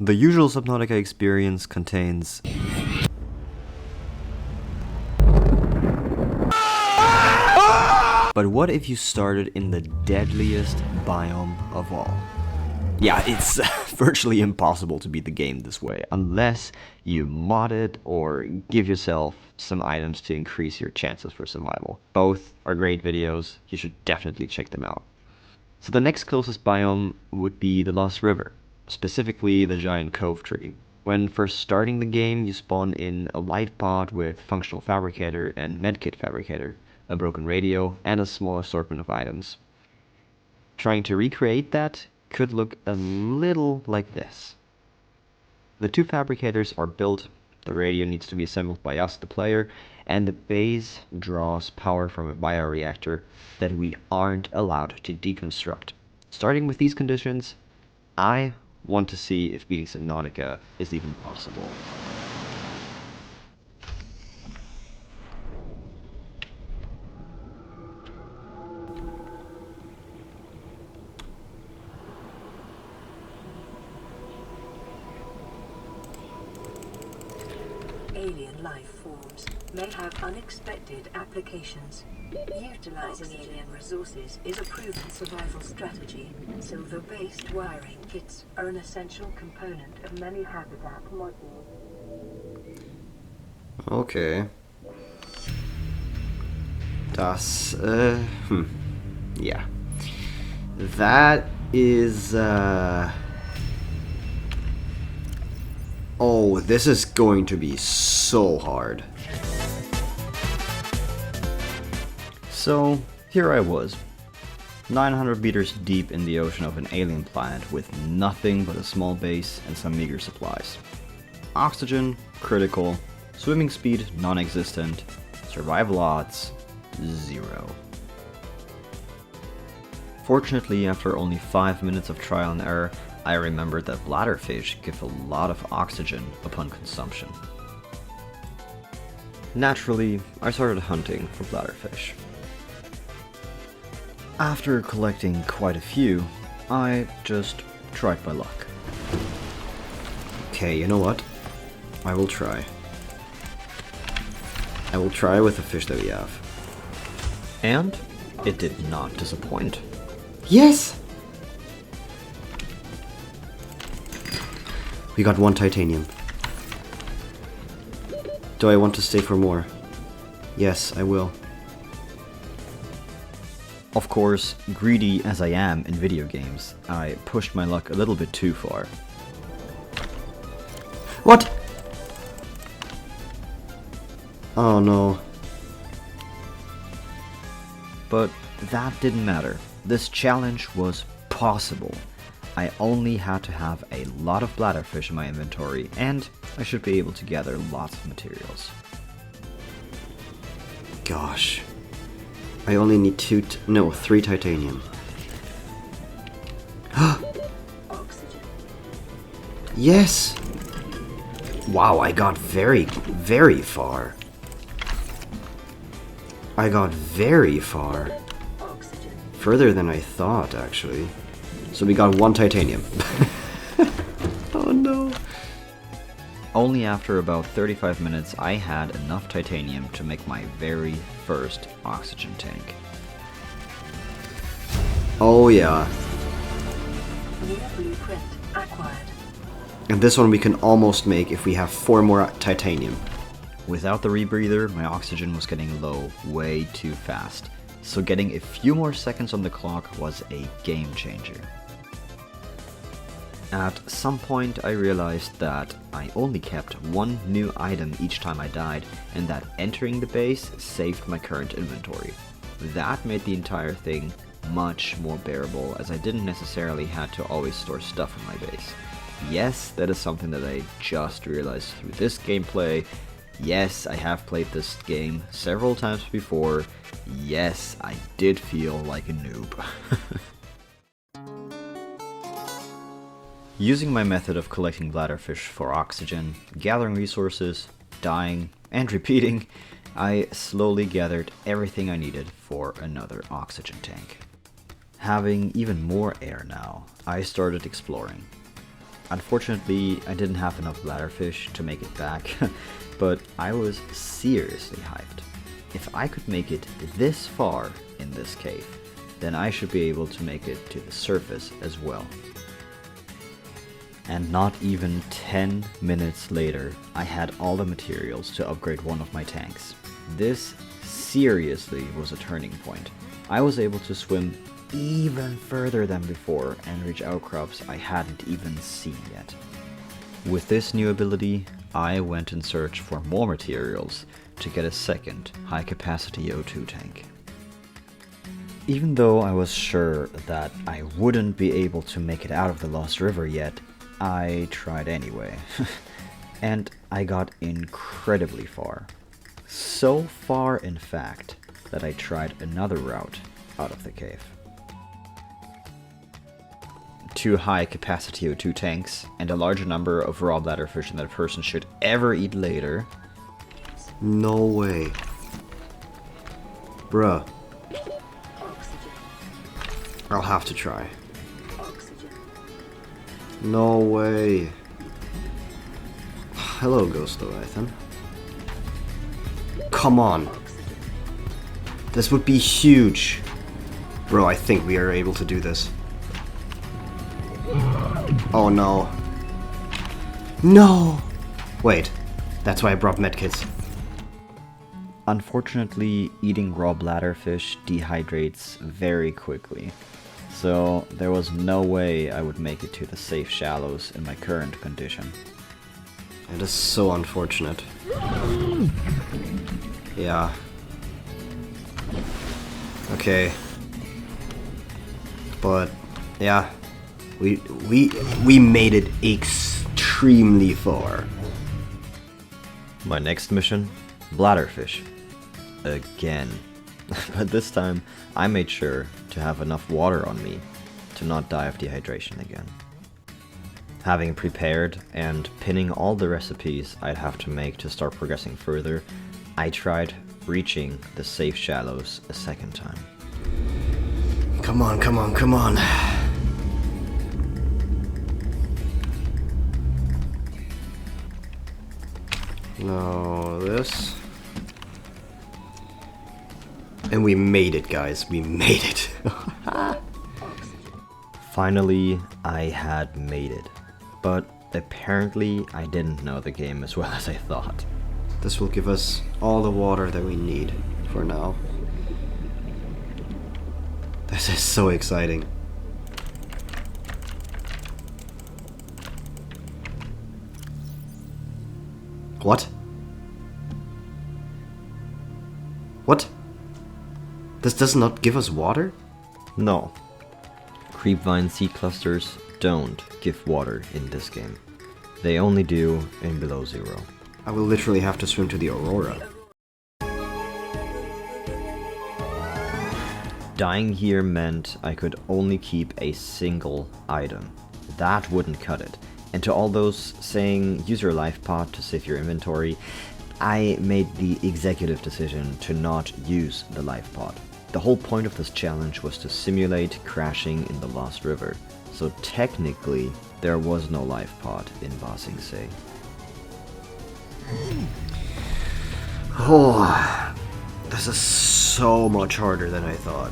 The usual Subnautica experience contains but what if you started in the deadliest biome of all? Yeah, it's virtually impossible to beat the game this way, unless you mod it or give yourself some items to increase your chances for survival. Both are great videos, you should definitely check them out. So the next closest biome would be the Lost River, specifically the giant cove tree. When first starting the game, you spawn in a light pod with functional fabricator and medkit fabricator, a broken radio, and a small assortment of items. Trying to recreate that could look a little like this. The two fabricators are built, the radio needs to be assembled by us, the player, and the base draws power from a bioreactor that we aren't allowed to deconstruct. Starting with these conditions, I want to see if beating Subnautica is even possible. Alien life forms may have unexpected applications. Utilizing alien resources is a proven survival strategy. Silver-based wiring kits are an essential component of many habitat modules. Okay. Yeah. That is, Oh, this is going to be so hard. So, here I was, 900 meters deep in the ocean of an alien planet with nothing but a small base and some meager supplies. Oxygen, critical. Swimming speed, non-existent. Survival odds, 0. Fortunately, after only 5 minutes of trial and error, I remembered that bladderfish give a lot of oxygen upon consumption. Naturally, I started hunting for bladderfish. After collecting quite a few, I just tried my luck. Okay, you know what? I will try. I will try with the fish that we have. And it did not disappoint. Yes! We got 1 titanium. Do I want to stay for more? Yes, I will. Of course, greedy as I am in video games, I pushed my luck a little bit too far. What? Oh no. But that didn't matter. This challenge was possible. I only had to have a lot of bladderfish in my inventory, and I should be able to gather lots of materials. Gosh. I only need 3 titanium. Yes! Wow, I got very, very far. I got very far. Further than I thought, actually. So we got 1 titanium. Oh no. Only after about 35 minutes I had enough titanium to make my very first oxygen tank. Oh yeah. New blueprint acquired. And this one we can almost make if we have 4 more titanium. Without the rebreather, my oxygen was getting low way too fast. So getting a few more seconds on the clock was a game changer. At some point I realized that I only kept 1 new item each time I died, and that entering the base saved my current inventory. That made the entire thing much more bearable, as I didn't necessarily have to always store stuff in my base. Yes, that is something that I just realized through this gameplay. Yes, I have played this game several times before. Yes, I did feel like a noob. Using my method of collecting bladderfish for oxygen, gathering resources, dying, and repeating, I slowly gathered everything I needed for another oxygen tank. Having even more air now, I started exploring. Unfortunately, I didn't have enough bladderfish to make it back, but I was seriously hyped. If I could make it this far in this cave, then I should be able to make it to the surface as well. And not even 10 minutes later, I had all the materials to upgrade one of my tanks. This seriously was a turning point. I was able to swim even further than before and reach outcrops I hadn't even seen yet. With this new ability, I went in search for more materials to get a second high-capacity O2 tank. Even though I was sure that I wouldn't be able to make it out of the Lost River yet, I tried anyway. And I got incredibly far. So far, in fact, that I tried another route out of the cave. 2 high-capacity O2 tanks, and a larger number of raw bladderfish than a person should ever eat later. No way. Bruh. I'll have to try. No way. Hello, Ghost Leviathan. Come on. This would be huge. Bro, I think we are able to do this. Oh no. No! Wait, that's why I brought medkits. Unfortunately, eating raw bladderfish dehydrates very quickly, so there was no way I would make it to the safe shallows in my current condition. It is so unfortunate. Yeah. Okay. But yeah, we made it extremely far. My next mission? Bladderfish. Again. But this time, I made sure to have enough water on me to not die of dehydration again. Having prepared and pinning all the recipes I'd have to make to start progressing further, I tried reaching the safe shallows a second time. Come on, come on, come on. No, this. And we made it, guys. We made it. Finally, I had made it. But apparently, I didn't know the game as well as I thought. This will give us all the water that we need for now. This is so exciting. What? What? This does not give us water? No. Creepvine seed clusters don't give water in this game. They only do in below zero. I will literally have to swim to the Aurora. Dying here meant I could only keep a single item. That wouldn't cut it. And to all those saying use your life pod to save your inventory, I made the executive decision to not use the life pod. The whole point of this challenge was to simulate crashing in the Lost River, so technically there was no life pod in Ba Sing Se. Oh, this is so much harder than I thought.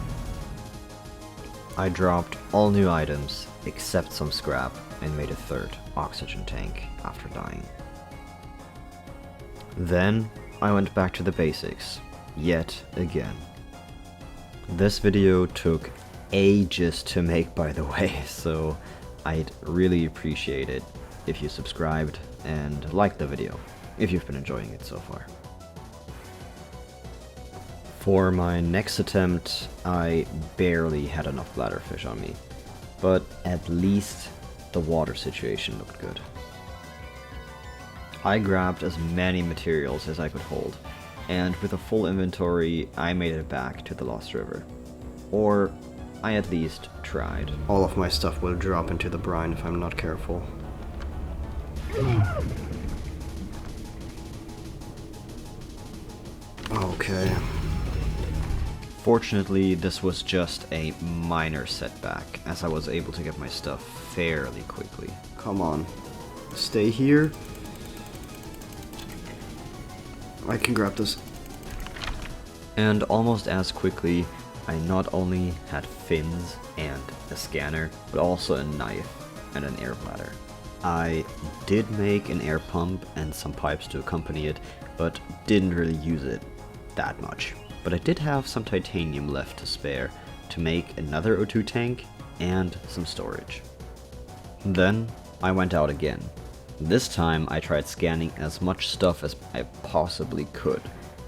I dropped all new items except some scrap and made a third oxygen tank after dying. Then I went back to the basics, yet again. This video took ages to make, by the way, so I'd really appreciate it if you subscribed and liked the video, if you've been enjoying it so far. For my next attempt, I barely had enough bladderfish on me, but at least the water situation looked good. I grabbed as many materials as I could hold, and with a full inventory, I made it back to the Lost River. Or, I at least tried. All of my stuff will drop into the brine if I'm not careful. Okay. Fortunately, this was just a minor setback, as I was able to get my stuff fairly quickly. Come on. Stay here. I can grab this. And almost as quickly, I not only had fins and a scanner, but also a knife and an air bladder. I did make an air pump and some pipes to accompany it, but didn't really use it that much. But I did have some titanium left to spare to make another O2 tank and some storage. Then I went out again. This time I tried scanning as much stuff as I possibly could.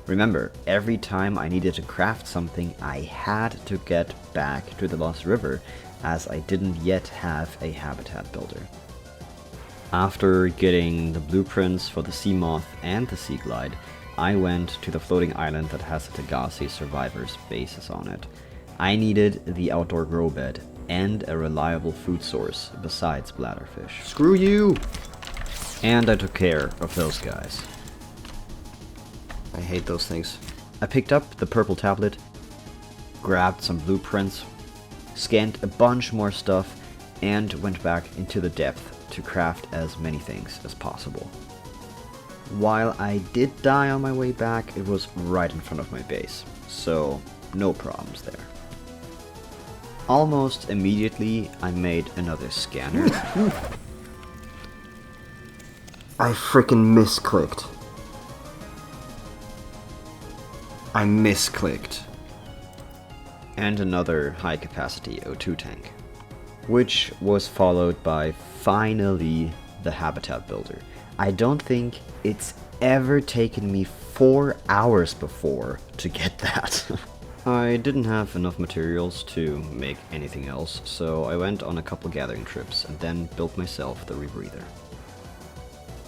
Remember, every time I needed to craft something, I had to get back to the Lost River, as I didn't yet have a habitat builder. After getting the blueprints for the sea moth and the sea glide, I went to the floating island that has the Tagasi survivors' bases on it. I needed the outdoor grow bed and a reliable food source besides bladderfish. Screw you! And I took care of those guys. I hate those things. I picked up the purple tablet, grabbed some blueprints, scanned a bunch more stuff, and went back into the depth to craft as many things as possible. While I did die on my way back, it was right in front of my base, so no problems there. Almost immediately, I made another scanner. I freaking misclicked. I misclicked. And another high-capacity O2 tank, which was followed by finally the habitat builder. I don't think it's ever taken me 4 hours before to get that. I didn't have enough materials to make anything else, so I went on a couple gathering trips and then built myself the rebreather.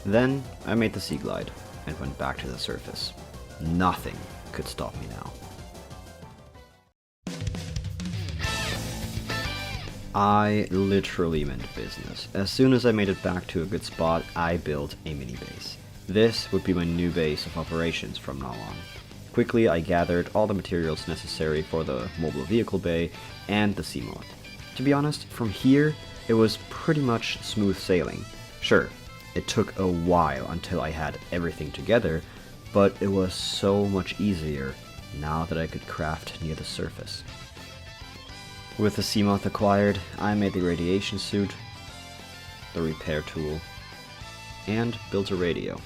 Then I made the sea glide and went back to the surface. Nothing could stop me now. I literally meant business. As soon as I made it back to a good spot, I built a mini base. This would be my new base of operations from now on. Quickly, I gathered all the materials necessary for the mobile vehicle bay and the sea mod. To be honest, from here, it was pretty much smooth sailing. Sure, it took a while until I had everything together, but it was so much easier now that I could craft near the surface. With the Seamoth acquired, I made the radiation suit, the repair tool, and built a radio.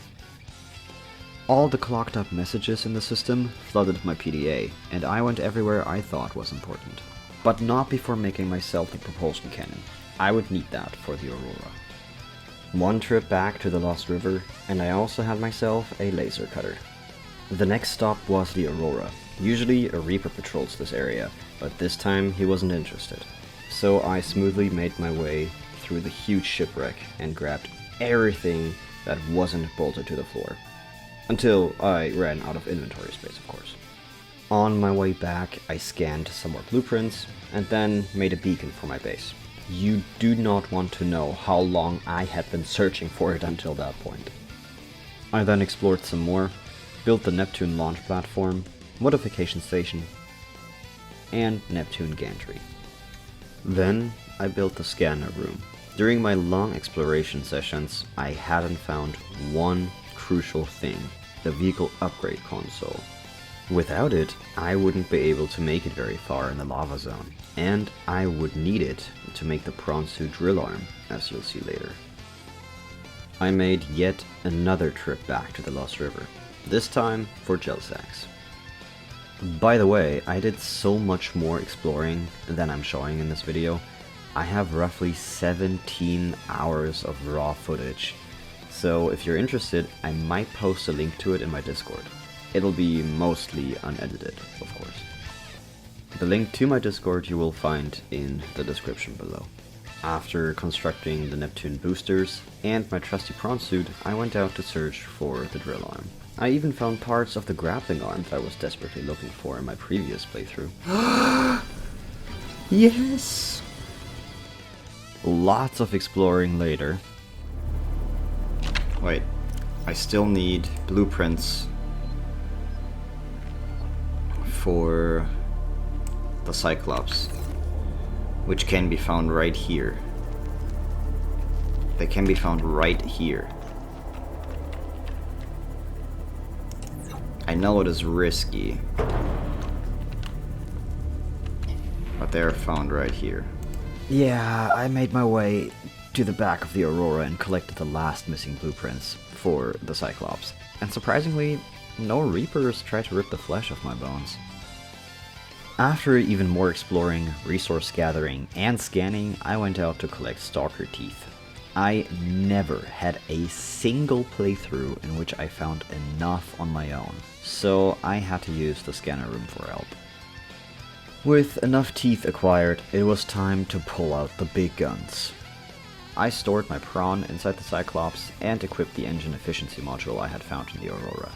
All the clocked up messages in the system flooded my PDA, and I went everywhere I thought was important. But not before making myself the propulsion cannon. I would need that for the Aurora. One trip back to the Lost River, and I also had myself a laser cutter. The next stop was the Aurora. Usually a Reaper patrols this area, but this time he wasn't interested. So I smoothly made my way through the huge shipwreck and grabbed everything that wasn't bolted to the floor. Until I ran out of inventory space, of course. On my way back, I scanned some more blueprints, and then made a beacon for my base. You do not want to know how long I had been searching for it until that point. I then explored some more, built the Neptune launch platform, modification station, and Neptune gantry. Then I built the scanner room. During my long exploration sessions, I hadn't found one crucial thing, the vehicle upgrade console. Without it, I wouldn't be able to make it very far in the lava zone, and I would need it to make the prawn suit drill arm, as you'll see later. I made yet another trip back to the Lost River, this time for gel sacks. By the way, I did so much more exploring than I'm showing in this video. I have roughly 17 hours of raw footage, so if you're interested, I might post a link to it in my Discord. It'll be mostly unedited, of course. The link to my Discord you will find in the description below. After constructing the Neptune boosters and my trusty prawn suit, I went out to search for the drill arm. I even found parts of the grappling arm that I was desperately looking for in my previous playthrough. Yes! Lots of exploring later. Wait, I still need blueprints for the Cyclops, which can be found right here. They can be found right here. I know it is risky, but they are found right here. Yeah, I made my way to the back of the Aurora and collected the last missing blueprints for the Cyclops. And surprisingly, no Reapers tried to rip the flesh off my bones. After even more exploring, resource gathering, and scanning, I went out to collect Stalker Teeth. I never had a single playthrough in which I found enough on my own, so I had to use the scanner room for help. With enough teeth acquired, it was time to pull out the big guns. I stored my prawn inside the Cyclops and equipped the engine efficiency module I had found in the Aurora.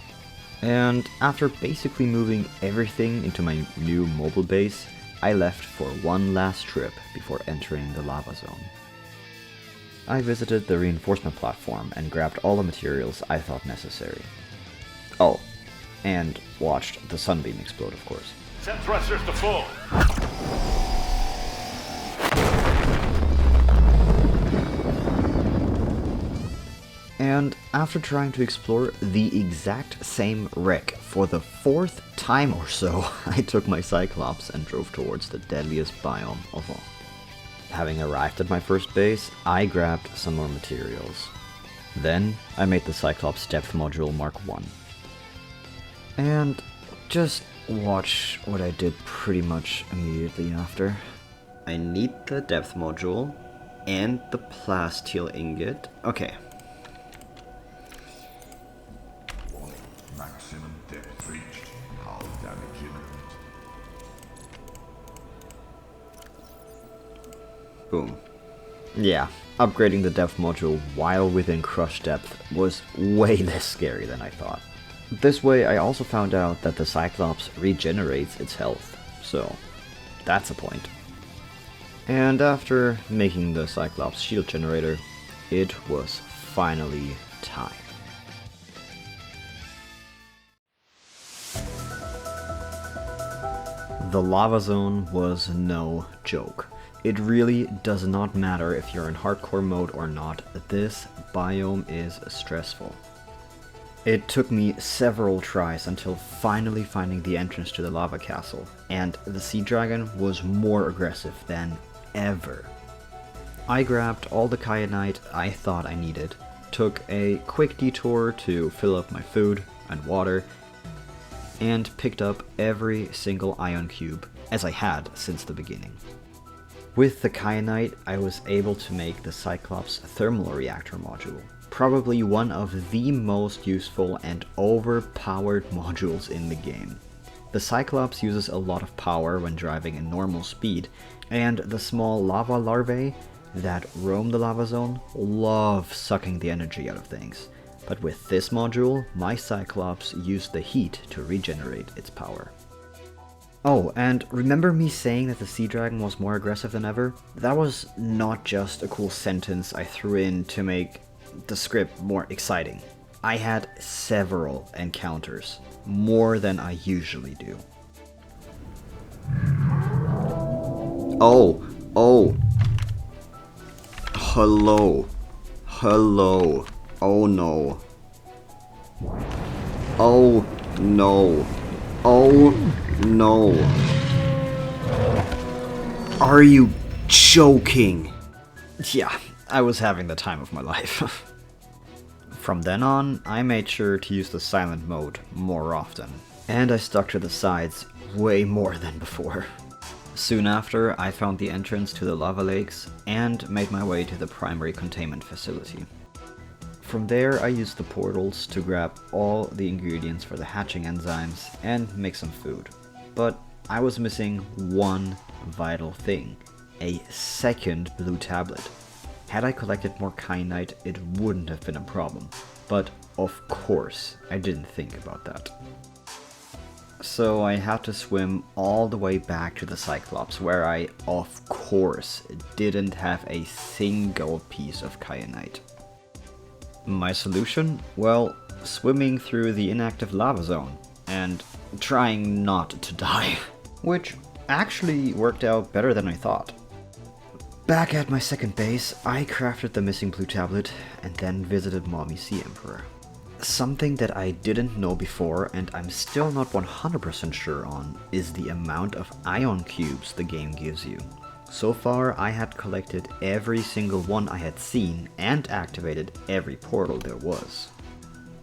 And after basically moving everything into my new mobile base, I left for one last trip before entering the lava zone. I visited the reinforcement platform and grabbed all the materials I thought necessary. Oh, and watched the sunbeam explode, of course. Set thrusters to full. And after trying to explore the exact same wreck for the 4th time or so, I took my Cyclops and drove towards the deadliest biome of all. Having arrived at my first base, I grabbed some more materials. Then I made the Cyclops depth module Mark 1. And just watch what I did pretty much immediately after. I need the depth module and the plasteel ingot. Okay. Maximum depth reached. Hull damage imminent. Boom. Yeah, upgrading the depth module while within crush depth was way less scary than I thought. This way I also found out that the Cyclops regenerates its health, so that's a point. And after making the Cyclops shield generator, it was finally time. The lava zone was no joke. It really does not matter if you're in hardcore mode or not, this biome is stressful. It took me several tries until finally finding the entrance to the lava castle, and the sea dragon was more aggressive than ever. I grabbed all the kyanite I thought I needed, took a quick detour to fill up my food and water, and picked up every single ion cube, as I had since the beginning. With the kyanite, I was able to make the Cyclops thermal reactor module, probably one of the most useful and overpowered modules in the game. The Cyclops uses a lot of power when driving in normal speed, and the small lava larvae that roam the lava zone love sucking the energy out of things. But with this module, my Cyclops used the heat to regenerate its power. Oh, and remember me saying that the sea dragon was more aggressive than ever? That was not just a cool sentence I threw in to make the script more exciting. I had several encounters, more than I usually do. Oh, hello, oh no, oh no, oh no, are you joking? Yeah, I was having the time of my life. From then on, I made sure to use the silent mode more often, and I stuck to the sides way more than before. Soon after, I found the entrance to the lava lakes and made my way to the primary containment facility. From there, I used the portals to grab all the ingredients for the hatching enzymes and make some food. But I was missing one vital thing, a second blue tablet. Had I collected more kyanite, it wouldn't have been a problem. But of course, I didn't think about that. So I had to swim all the way back to the Cyclops, where I, of course, didn't have a single piece of kyanite. My solution? Well, swimming through the inactive lava zone, and trying not to die. Which actually worked out better than I thought. Back at my second base, I crafted the missing blue tablet and then visited Mommy Sea Emperor. Something that I didn't know before and I'm still not 100% sure on is the amount of ion cubes the game gives you. So far I had collected every single one I had seen and activated every portal there was.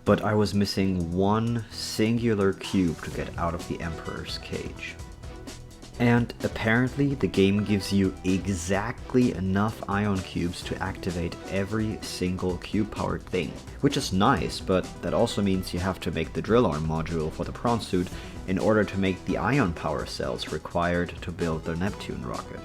But I was missing one singular cube to get out of the Emperor's cage. And apparently the game gives you exactly enough ion cubes to activate every single cube powered thing, which is nice, but that also means you have to make the drill arm module for the prawn suit in order to make the ion power cells required to build the Neptune rocket.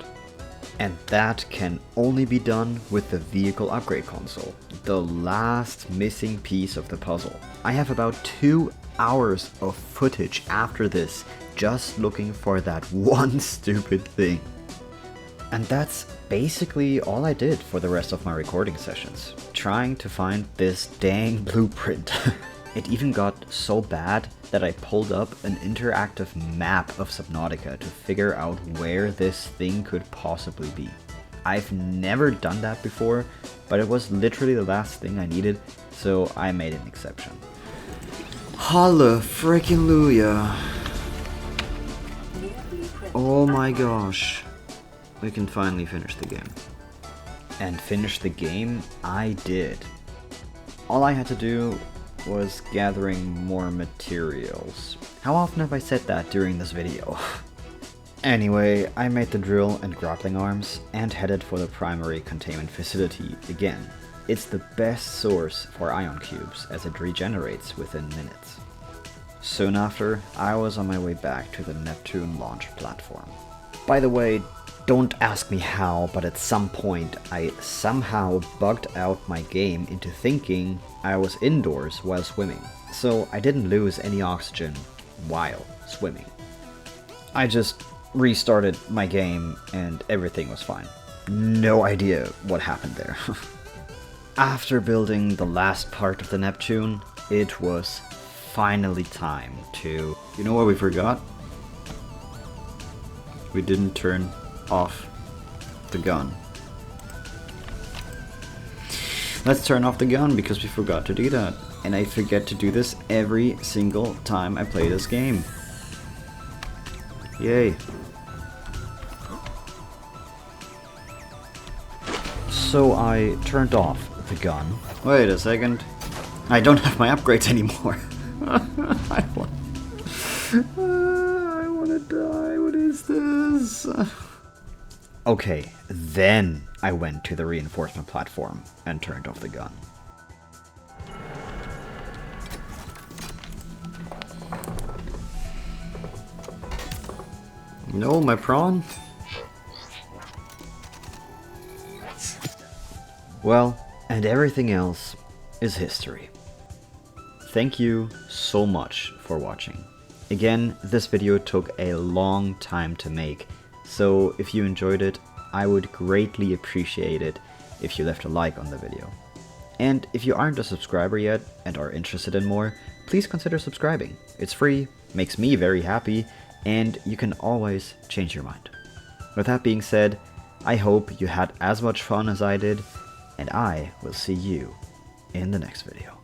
And that can only be done with the vehicle upgrade console, the last missing piece of the puzzle. I have about 2 hours of footage after this just looking for that one stupid thing. And that's basically all I did for the rest of my recording sessions, trying to find this dang blueprint. It even got so bad that I pulled up an interactive map of Subnautica to figure out where this thing could possibly be. I've never done that before, but it was literally the last thing I needed, so I made an exception. Holla freaking Luya. Oh my gosh. We can finally finish the game. And finish the game, I did. All I had to do was gathering more materials. How often have I said that during this video? Anyway, I made the drill and grappling arms and headed for the primary containment facility again. It's the best source for ion cubes as it regenerates within minutes. Soon after, I was on my way back to the Neptune launch platform. By the way, don't ask me how, but at some point I somehow bugged out my game into thinking I was indoors while swimming, so I didn't lose any oxygen while swimming. I just restarted my game and everything was fine. No idea what happened there. After building the last part of the Neptune, it was finally time to... You know what we forgot? We didn't turn off the gun. Let's turn off the gun because we forgot to do that. And I forget to do this every single time I play this game. Yay. So I turned off the gun. Wait a second. I don't have my upgrades anymore. I wanna die. What is this? Okay, then I went to the reinforcement platform and turned off the gun. No, my prawn? Well, and everything else is history. Thank you so much for watching. Again, this video took a long time to make, so if you enjoyed it, I would greatly appreciate it if you left a like on the video. And if you aren't a subscriber yet and are interested in more, please consider subscribing. It's free, makes me very happy, and you can always change your mind. With that being said, I hope you had as much fun as I did, and I will see you in the next video.